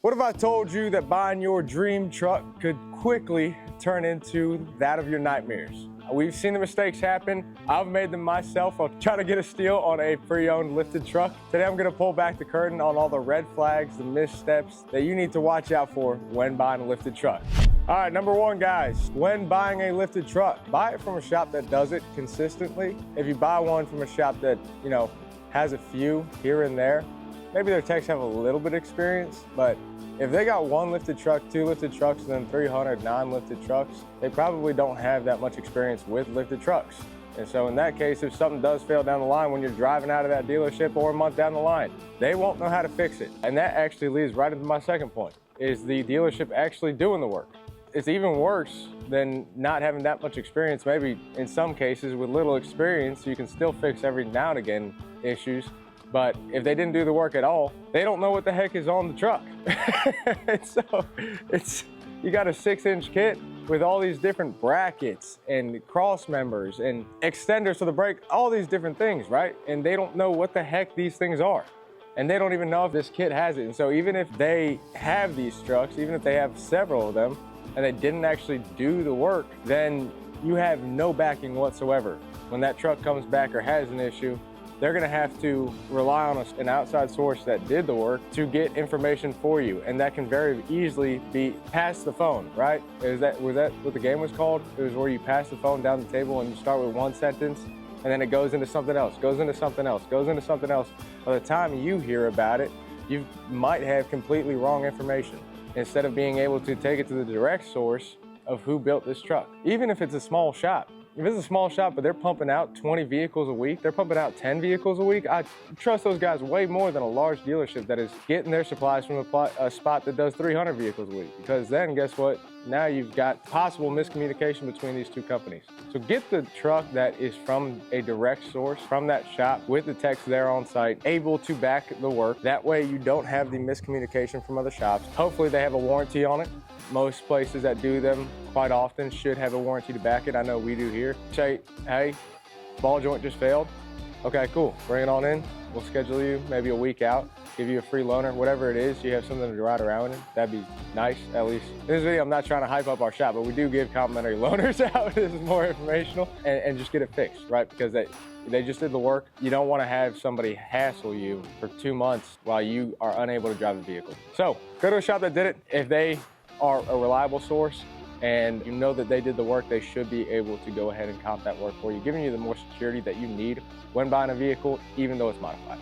What if I told you that buying your dream truck could quickly turn into that of your nightmares? We've seen the mistakes happen. I've made them myself. I'll try to get a steal on a pre-owned lifted truck. Today I'm gonna pull back the curtain on all the red flags, the missteps that you need to watch out for when buying a lifted truck. All right, number one, guys, when buying a lifted truck, buy it from a shop that does it consistently. If you buy one from a shop that, has a few here and there, maybe their techs have a little bit of experience, but if they got one lifted truck, two lifted trucks, and then 300 non-lifted trucks, they probably don't have that much experience with lifted trucks. And so in that case, if something does fail down the line when you're driving out of that dealership or a month down the line, they won't know how to fix it. And that actually leads right into my second point, is the dealership actually doing the work. It's even worse than not having that much experience. Maybe in some cases with little experience, you can still fix every now and again issues. But if they didn't do the work at all, they don't know what the heck is on the truck. And so you got a 6-inch kit with all these different brackets and cross members and extenders for the brake, all these different things, right? And they don't know what the heck these things are. And they don't even know if this kit has it. And so even if they have these trucks, even if they have several of them, and they didn't actually do the work, then you have no backing whatsoever. When that truck comes back or has an issue, they're gonna have to rely on an outside source that did the work to get information for you. And that can very easily be past the phone, right? Was that what the game was called? It was where you pass the phone down the table and you start with one sentence, and then it goes into something else, goes into something else, goes into something else. By the time you hear about it, you might have completely wrong information, instead of being able to take it to the direct source of who built this truck. Even if it's a small shop. If it's a small shop, but they're pumping out 20 vehicles a week, they're pumping out 10 vehicles a week, I trust those guys way more than a large dealership that is getting their supplies from a spot that does 300 vehicles a week. Because then, guess what? Now you've got possible miscommunication between these two companies. So get the truck that is from a direct source, from that shop, with the techs there on site, able to back the work. That way you don't have the miscommunication from other shops. Hopefully they have a warranty on it. Most places that do them quite often should have a warranty to back it. I know we do here. Say, hey, ball joint just failed. Okay, cool, bring it on in. We'll schedule you maybe a week out, give you a free loaner, whatever it is, you have something to ride around in. That'd be nice, at least. In this video, I'm not trying to hype up our shop, but we do give complimentary loaners out. This is more informational, and just get it fixed, right? Because they just did the work. You don't want to have somebody hassle you for 2 months while you are unable to drive the vehicle. So go to a shop that did it. If they are a reliable source and you know that they did the work, they should be able to go ahead and comp that work for you, giving you the more security that you need when buying a vehicle, even though it's modified.